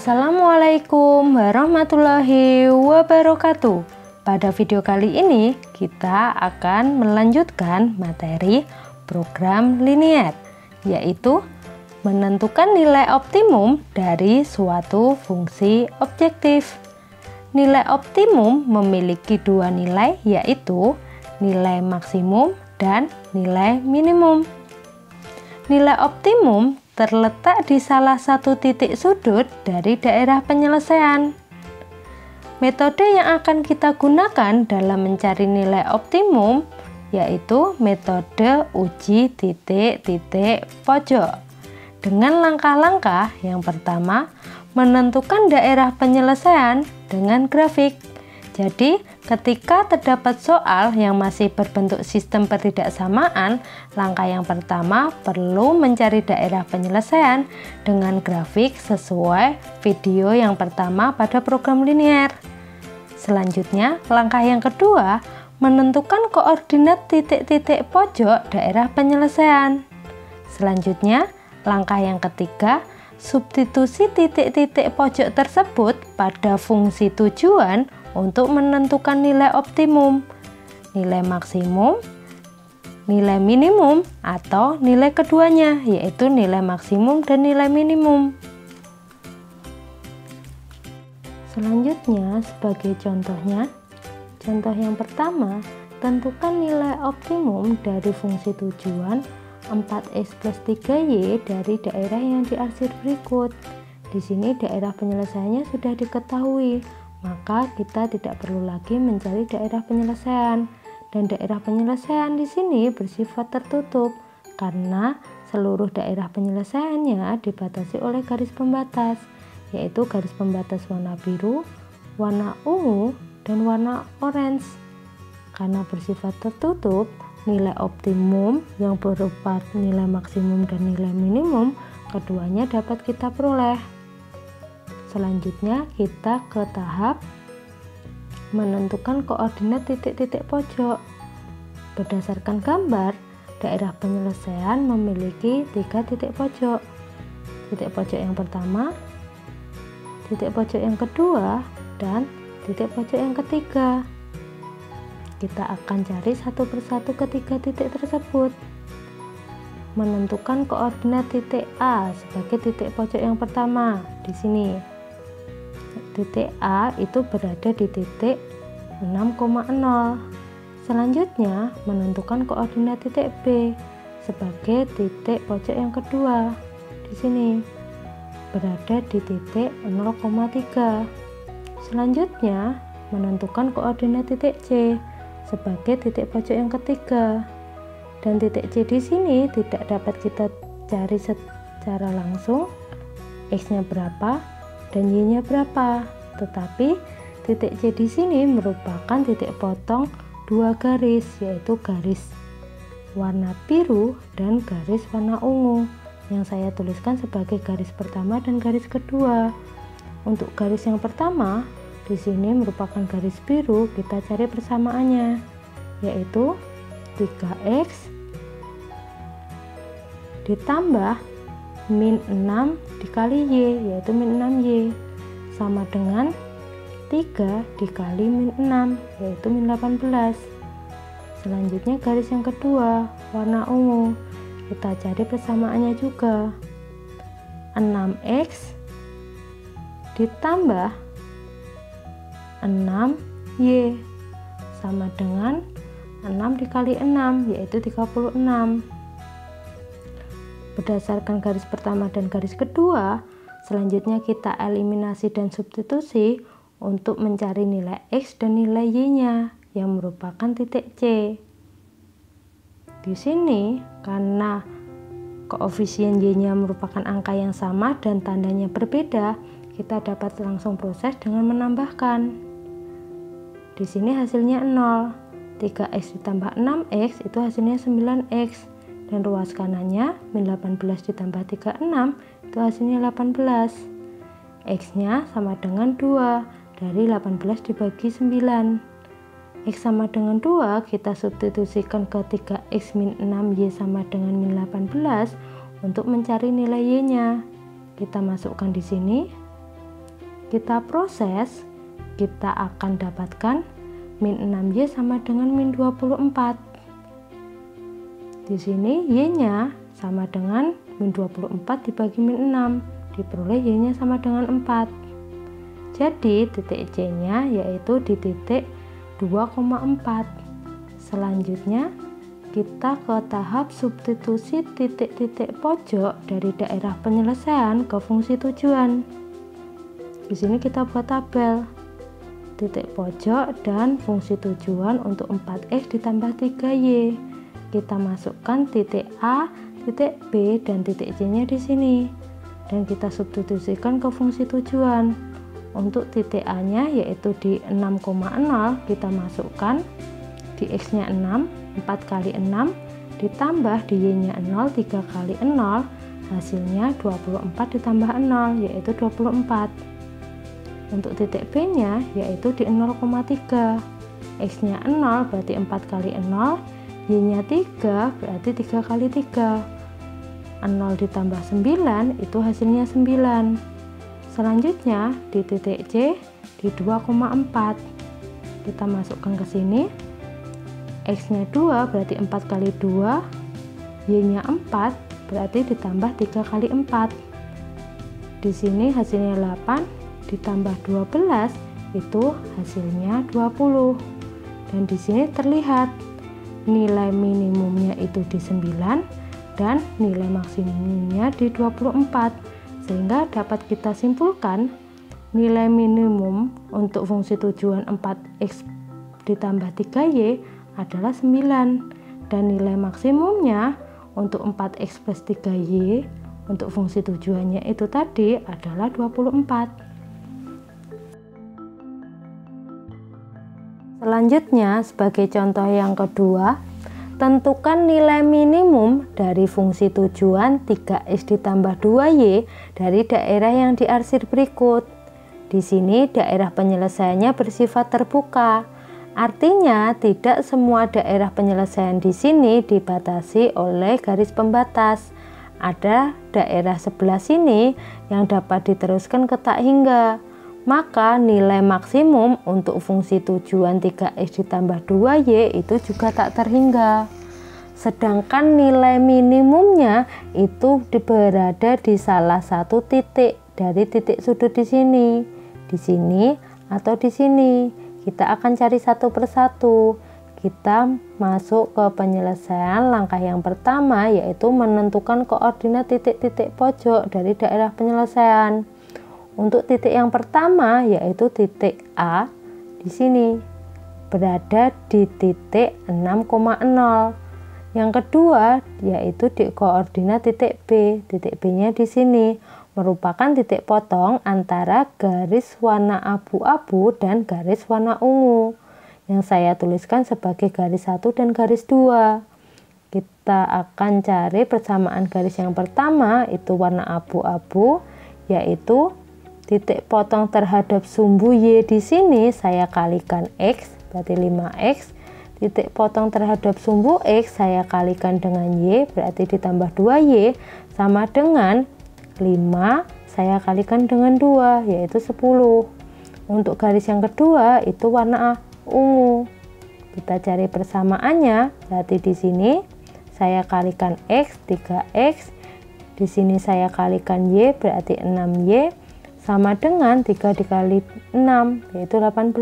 Assalamualaikum warahmatullahi wabarakatuh. Pada video kali ini kita akan melanjutkan materi program linier, yaitu menentukan nilai optimum dari suatu fungsi objektif. Nilai optimum memiliki dua nilai, yaitu nilai maksimum dan nilai minimum. Nilai optimum terletak di salah satu titik sudut dari daerah penyelesaian. Metode yang akan kita gunakan dalam mencari nilai optimum yaitu metode uji titik-titik pojok. Dengan langkah-langkah yang pertama, menentukan daerah penyelesaian dengan grafik. Jadi, ketika terdapat soal yang masih berbentuk sistem pertidaksamaan, langkah yang pertama perlu mencari daerah penyelesaian dengan grafik sesuai video yang pertama pada program linier. Selanjutnya, langkah yang kedua, menentukan koordinat titik-titik pojok daerah penyelesaian. Selanjutnya, langkah yang ketiga, substitusi titik-titik pojok tersebut pada fungsi tujuan untuk menentukan nilai optimum, nilai maksimum, nilai minimum, atau nilai keduanya, yaitu nilai maksimum dan nilai minimum. Selanjutnya, sebagai contohnya, contoh yang pertama, tentukan nilai optimum dari fungsi tujuan 4x plus 3y dari daerah yang diarsir berikut. Di sini daerah penyelesaiannya sudah diketahui, maka kita tidak perlu lagi mencari daerah penyelesaian. Dan daerah penyelesaian di sini bersifat tertutup karena seluruh daerah penyelesaiannya dibatasi oleh garis pembatas, yaitu garis pembatas warna biru, warna ungu, dan warna orange. Karena bersifat tertutup, nilai optimum yang berupa nilai maksimum dan nilai minimum keduanya dapat kita peroleh. Selanjutnya kita ke tahap menentukan koordinat titik-titik pojok. Berdasarkan gambar, daerah penyelesaian memiliki 3 titik pojok. Titik pojok yang pertama, titik pojok yang kedua, dan titik pojok yang ketiga. Kita akan cari satu persatu ketiga titik tersebut. Menentukan koordinat titik A sebagai titik pojok yang pertama di sini. Titik A itu berada di titik 6,0. Selanjutnya, menentukan koordinat titik B sebagai titik pojok yang kedua. Di sini berada di titik 0,3. Selanjutnya, menentukan koordinat titik C sebagai titik pojok yang ketiga. Dan titik C di sini tidak dapat kita cari secara langsung, X-nya berapa dan Y-nya berapa. Tetapi titik C di sini merupakan titik potong dua garis, yaitu garis warna biru dan garis warna ungu yang saya tuliskan sebagai garis pertama dan garis kedua. Untuk garis yang pertama di sini merupakan garis biru, kita cari persamaannya, yaitu 3x ditambah min 6 dikali y, yaitu min 6y, sama dengan 3 dikali min 6, yaitu min 18. Selanjutnya garis yang kedua warna ungu, kita cari persamaannya juga, 6x ditambah 6y sama dengan 6 dikali 6, yaitu 36. Berdasarkan garis pertama dan garis kedua, selanjutnya kita eliminasi dan substitusi untuk mencari nilai X dan nilai Y-nya yang merupakan titik C. Di sini karena koefisien Y-nya merupakan angka yang sama dan tandanya berbeda, kita dapat langsung proses dengan menambahkan. Di sini hasilnya 0. 3x ditambah 6x itu hasilnya 9x. Dan ruas kanannya min 18 ditambah 36 itu hasilnya 18. X-nya sama dengan 2. Dari 18 dibagi 9. X sama dengan 2 kita substitusikan ke 3x min 6y sama dengan min 18 untuk mencari nilai y-nya. Kita masukkan di sini kita proses, kita akan dapatkan min 6Y sama dengan min 24. Di sini Y-nya sama dengan min 24 dibagi min 6, diperoleh Y-nya sama dengan 4. Jadi titik C-nya yaitu di titik 2,4. Selanjutnya kita ke tahap substitusi titik-titik pojok dari daerah penyelesaian ke fungsi tujuan. Di sini kita buat tabel titik pojok dan fungsi tujuan untuk 4X ditambah 3Y. Kita masukkan titik A, titik B, dan titik C-nya di sini. Dan kita substitusikan ke fungsi tujuan. Untuk titik A-nya yaitu di 6,0 kita masukkan di X-nya 6, 4 kali 6 ditambah di Y-nya 0, 3 kali 0, hasilnya 24 ditambah 0 yaitu 24. Untuk titik B-nya yaitu di 0,3. X-nya 0 berarti 4 kali 0, Y-nya 3 berarti 3 kali 3. 0 ditambah 9 itu hasilnya 9. Selanjutnya di titik C di 2,4. Kita masukkan ke sini. X-nya 2 berarti 4 kali 2, Y-nya 4 berarti ditambah 3 kali 4. Di sini hasilnya 8 ditambah 12 itu hasilnya 20. Dan di sini terlihat nilai minimumnya itu di 9 dan nilai maksimumnya di 24. Sehingga dapat kita simpulkan nilai minimum untuk fungsi tujuan 4X ditambah 3Y adalah 9 dan nilai maksimumnya untuk 4X plus 3Y untuk fungsi tujuannya itu tadi adalah 24. Selanjutnya sebagai contoh yang kedua, tentukan nilai minimum dari fungsi tujuan 3X ditambah 2Y dari daerah yang diarsir berikut. Di sini daerah penyelesaiannya bersifat terbuka. Artinya, tidak semua daerah penyelesaian di sini dibatasi oleh garis pembatas. Ada daerah sebelah sini yang dapat diteruskan ke tak hingga. Maka nilai maksimum untuk fungsi tujuan 3X ditambah 2Y itu juga tak terhingga. Sedangkan nilai minimumnya itu berada di salah satu titik dari titik sudut di sini atau di sini. Kita akan cari satu persatu. Kita masuk ke penyelesaian langkah yang pertama yaitu menentukan koordinat titik-titik pojok dari daerah penyelesaian. Untuk titik yang pertama yaitu titik A di sini berada di titik 6,0. Yang kedua yaitu di koordinat titik B. Titik B-nya di sini merupakan titik potong antara garis warna abu-abu dan garis warna ungu yang saya tuliskan sebagai garis 1 dan garis 2. Kita akan cari persamaan garis yang pertama itu warna abu-abu yaitu titik potong terhadap sumbu Y di sini saya kalikan X berarti 5X. Titik potong terhadap sumbu X saya kalikan dengan Y berarti ditambah 2Y sama dengan 5 saya kalikan dengan 2 yaitu 10. Untuk garis yang kedua itu warna ungu. Kita cari persamaannya. Berarti di sini saya kalikan X 3X. Di sini saya kalikan Y berarti 6Y sama dengan 3 dikali 6 yaitu 18.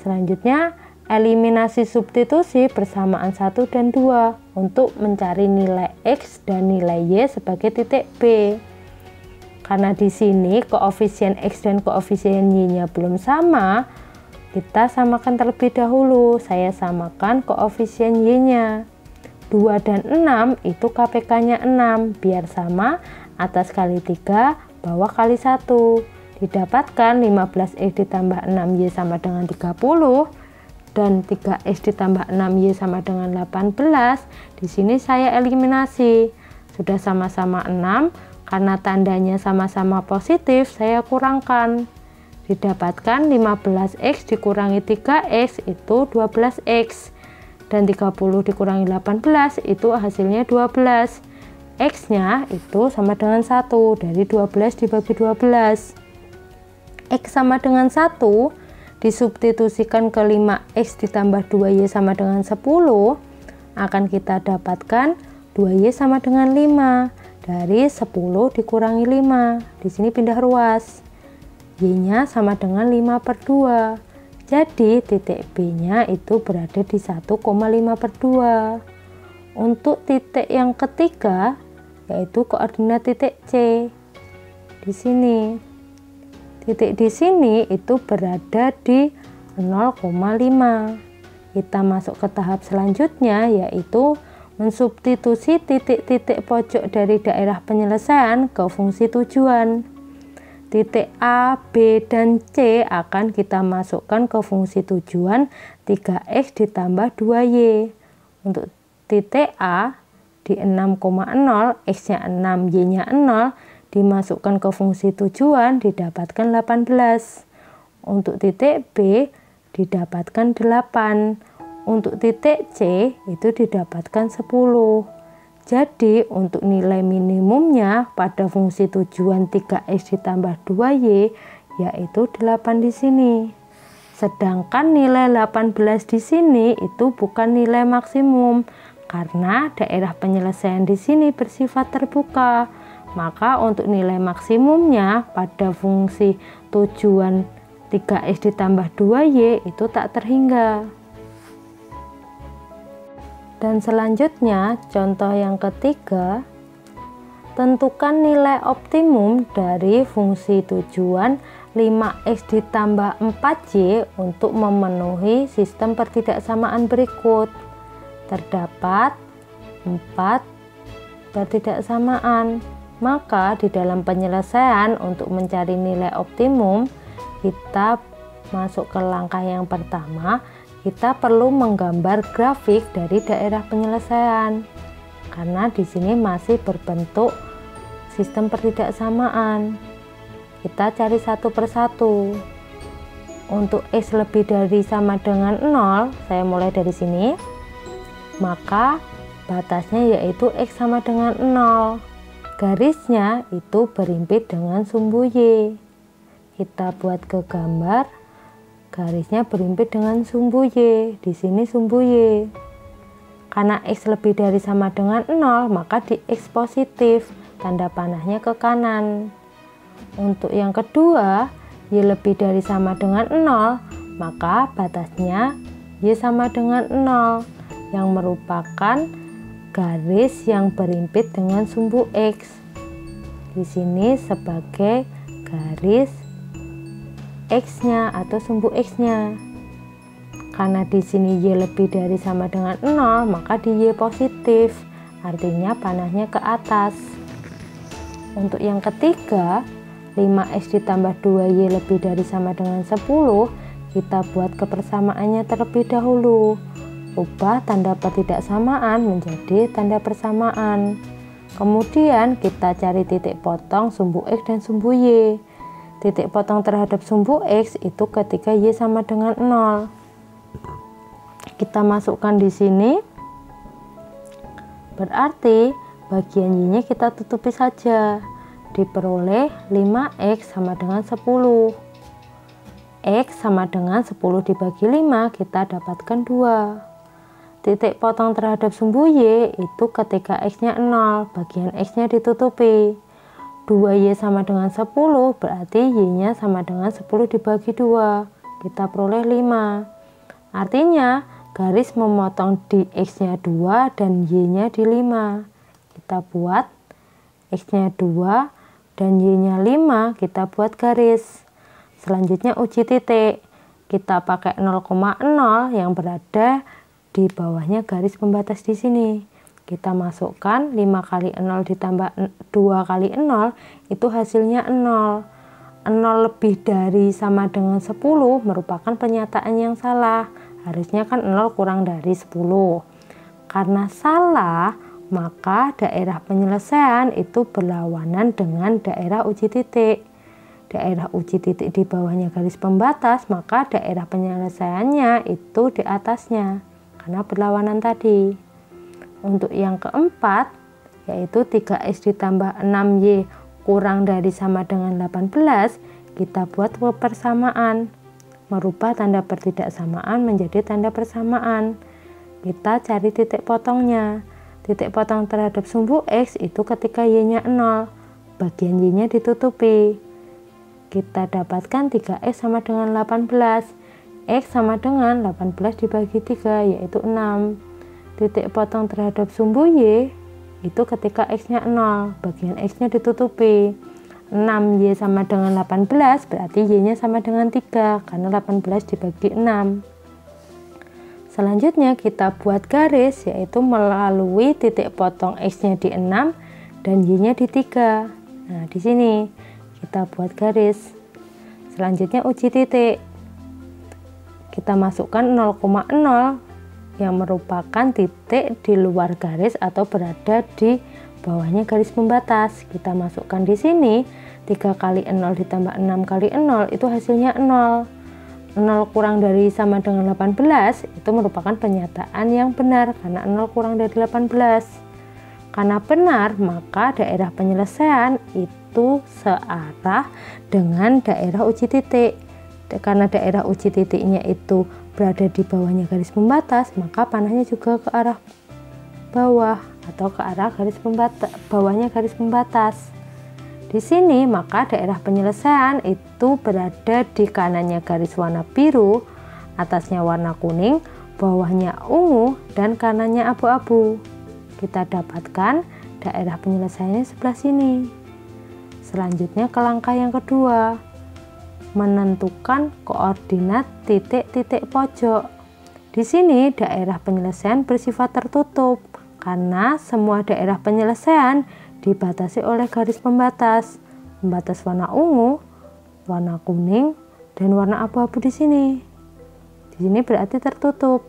Selanjutnya eliminasi substitusi persamaan 1 dan 2 untuk mencari nilai X dan nilai Y sebagai titik B. Karena di sini koefisien X dan koefisien Y-nya belum sama, kita samakan terlebih dahulu. Saya samakan koefisien Y-nya. 2 dan 6 itu KPK-nya 6, biar sama atas kali 3, bawah kali 1. Didapatkan 15X ditambah 6Y sama dengan 30. Dan 3X ditambah 6Y sama dengan 18. Di sini saya eliminasi. Sudah sama-sama 6, karena tandanya sama-sama positif, saya kurangkan. Didapatkan 15X dikurangi 3X itu 12X. Dan 30 dikurangi 18 itu hasilnya 12. X-nya itu sama dengan 1. Dari 12 dibagi 12. X sama dengan 1 disubstitusikan ke 5X ditambah 2Y sama dengan 10, akan kita dapatkan 2Y sama dengan 5. Dari 10 dikurangi 5. Di sini pindah ruas. Y-nya sama dengan 5/2. Jadi titik B-nya itu berada di 1,5/2. Untuk titik yang ketiga, yaitu koordinat titik C. Di sini. Titik di sini itu berada di 0,5. Kita masuk ke tahap selanjutnya, yaitu mensubstitusi titik-titik pojok dari daerah penyelesaian ke fungsi tujuan. Titik A, B, dan C akan kita masukkan ke fungsi tujuan 3X ditambah 2Y. Untuk titik A di 6,0, X-nya 6, Y-nya 0, dimasukkan ke fungsi tujuan didapatkan 18. Untuk titik B didapatkan 8. Untuk titik C itu didapatkan 10. Jadi untuk nilai minimumnya pada fungsi tujuan 3X ditambah 2Y yaitu 8 di sini. Sedangkan nilai 18 di sini itu bukan nilai maksimum karena daerah penyelesaian di sini bersifat terbuka. Maka untuk nilai maksimumnya pada fungsi tujuan 3X ditambah 2Y itu tak terhingga. Dan selanjutnya contoh yang ketiga, tentukan nilai optimum dari fungsi tujuan 5X ditambah 4Y untuk memenuhi sistem pertidaksamaan berikut. Terdapat 4 pertidaksamaan. Maka di dalam penyelesaian untuk mencari nilai optimum, kita masuk ke langkah yang pertama. Kita perlu menggambar grafik dari daerah penyelesaian karena di sini masih berbentuk sistem pertidaksamaan. Kita cari satu persatu. Untuk X lebih dari sama dengan 0, saya mulai dari sini, maka batasnya yaitu X sama dengan 0. Garisnya itu berimpit dengan sumbu Y. Kita buat ke gambar. Garisnya berimpit dengan sumbu Y. Di sini sumbu Y. Karena X lebih dari sama dengan 0, maka di X positif, tanda panahnya ke kanan. Untuk yang kedua, Y lebih dari sama dengan 0, maka batasnya Y sama dengan 0, yang merupakan garis yang berimpit dengan sumbu X. Di sini sebagai garis X-nya atau sumbu X-nya. Karena di sini Y lebih dari sama dengan 0, maka di Y positif, artinya panahnya ke atas. Untuk yang ketiga, 5X ditambah 2Y lebih dari sama dengan 10, kita buat kepersamaannya terlebih dahulu. Ubah tanda pertidaksamaan menjadi tanda persamaan. Kemudian kita cari titik potong sumbu X dan sumbu Y. Titik potong terhadap sumbu X itu ketika Y sama dengan 0. Kita masukkan di sini. Berarti bagian Y-nya kita tutupi saja. Diperoleh 5X sama dengan 10. X sama dengan 10 dibagi 5, kita dapatkan 2. Titik potong terhadap sumbu Y itu ketika X-nya 0, bagian X-nya ditutupi. 2Y sama dengan 10, berarti Y-nya sama dengan 10 dibagi 2. Kita peroleh 5. Artinya, garis memotong di X-nya 2 dan Y-nya di 5. Kita buat X-nya 2 dan Y-nya 5, kita buat garis. Selanjutnya uji titik. Kita pakai 0,0 yang berada di bawahnya garis pembatas di sini. Kita masukkan 5 kali 0 ditambah 2 kali 0 itu hasilnya 0. 0 lebih dari sama dengan 10 merupakan pernyataan yang salah. Harusnya kan 0 kurang dari 10. Karena salah, maka daerah penyelesaian itu berlawanan dengan daerah uji titik. Daerah uji titik di bawahnya garis pembatas, maka daerah penyelesaiannya itu di atasnya karena berlawanan tadi. Untuk yang keempat, yaitu 3X ditambah 6Y kurang dari sama dengan 18, kita buat persamaan, merubah tanda pertidaksamaan menjadi tanda persamaan. Kita cari titik potongnya. Titik potong terhadap sumbu X itu ketika Y-nya 0, bagian Y-nya ditutupi. Kita dapatkan 3X sama dengan 18. X sama dengan 18 dibagi 3, yaitu 6. Titik potong terhadap sumbu Y itu ketika X-nya 0, bagian X-nya ditutupi. 6Y sama dengan 18, berarti Y-nya sama dengan 3, karena 18 dibagi 6. Selanjutnya kita buat garis, yaitu melalui titik potong X-nya di 6 dan Y-nya di 3. Nah, di sini kita buat garis. Selanjutnya uji titik. Kita masukkan 0,0 yang merupakan titik di luar garis atau berada di bawahnya garis pembatas. Kita masukkan di sini 3 kali 0 ditambah 6 kali 0 itu hasilnya 0. 0 kurang dari sama dengan 18 itu merupakan pernyataan yang benar karena 0 kurang dari 18. Karena benar, maka daerah penyelesaian itu searah dengan daerah uji titik. Karena daerah uji titiknya itu berada di bawahnya garis pembatas, maka panahnya juga ke arah bawah atau ke arah garis pembatas, bawahnya garis pembatas. Di sini maka daerah penyelesaian itu berada di kanannya garis warna biru, atasnya warna kuning, bawahnya ungu, dan kanannya abu-abu. Kita dapatkan daerah penyelesaiannya sebelah sini. Selanjutnya ke langkah yang kedua, menentukan koordinat titik-titik pojok. Di sini daerah penyelesaian bersifat tertutup karena semua daerah penyelesaian dibatasi oleh garis pembatas warna ungu, warna kuning, dan warna abu-abu di sini. Di sini berarti tertutup.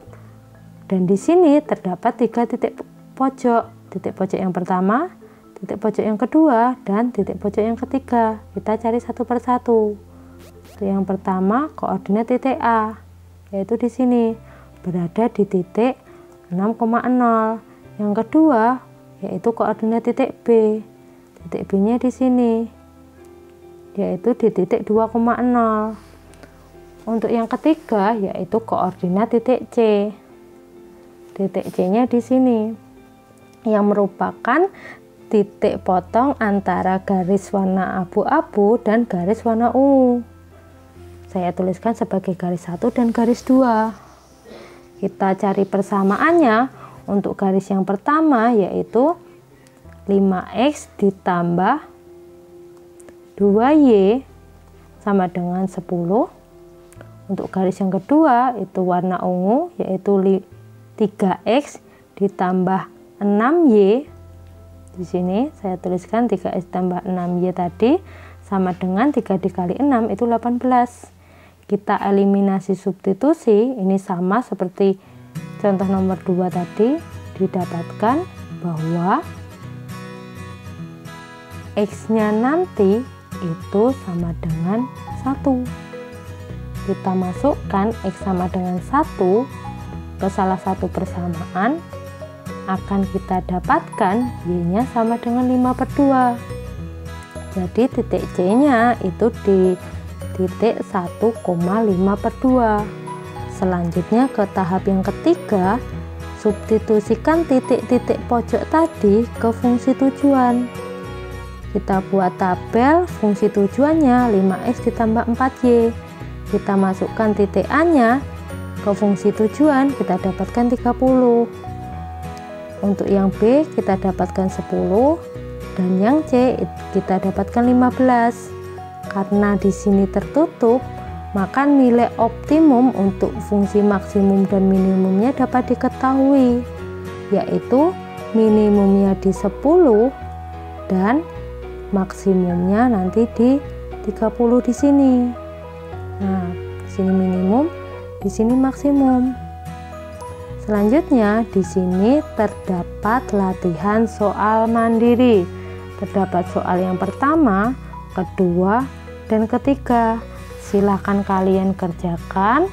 Dan di sini terdapat 3 titik pojok. Titik pojok yang pertama, titik pojok yang kedua, dan titik pojok yang ketiga. Kita cari satu persatu. Yang pertama koordinat titik A, yaitu di sini berada di titik 6,0. Yang kedua yaitu koordinat titik B. Titik B-nya di sini, yaitu di titik 2,0. Untuk yang ketiga yaitu koordinat titik C. Titik C-nya di sini, yang merupakan titik potong antara garis warna abu-abu dan garis warna ungu. Saya tuliskan sebagai garis 1 dan garis 2. Kita cari persamaannya. Untuk garis yang pertama yaitu 5X ditambah 2Y sama dengan 10. Untuk garis yang kedua itu warna ungu yaitu 3X ditambah 6Y. Di sini saya tuliskan 3X tambah 6Y tadi sama dengan 3 dikali 6 itu 18. Kita eliminasi substitusi, ini sama seperti contoh nomor 2 tadi, didapatkan bahwa X-nya nanti itu sama dengan 1. Kita masukkan X sama dengan 1 ke salah satu persamaan, akan kita dapatkan Y-nya sama dengan 5/2. Jadi titik C-nya itu di titik 1,5/2. Selanjutnya ke tahap yang ketiga, substitusikan titik-titik pojok tadi ke fungsi tujuan. Kita buat tabel fungsi tujuannya 5X ditambah 4Y. Kita masukkan titik A-nya ke fungsi tujuan, kita dapatkan 30. Untuk yang B kita dapatkan 10 dan yang C kita dapatkan 15. Karena di sini tertutup, maka nilai optimum untuk fungsi maksimum dan minimumnya dapat diketahui, yaitu minimumnya di 10 dan maksimumnya nanti di 30 di sini. Nah, di sini minimum, di sini maksimum. Selanjutnya di sini terdapat latihan soal mandiri. Terdapat soal yang pertama, kedua, dan ketiga. Silahkan kalian kerjakan.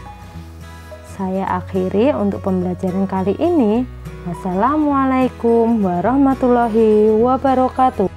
Saya akhiri untuk pembelajaran kali ini. Wassalamualaikum warahmatullahi wabarakatuh.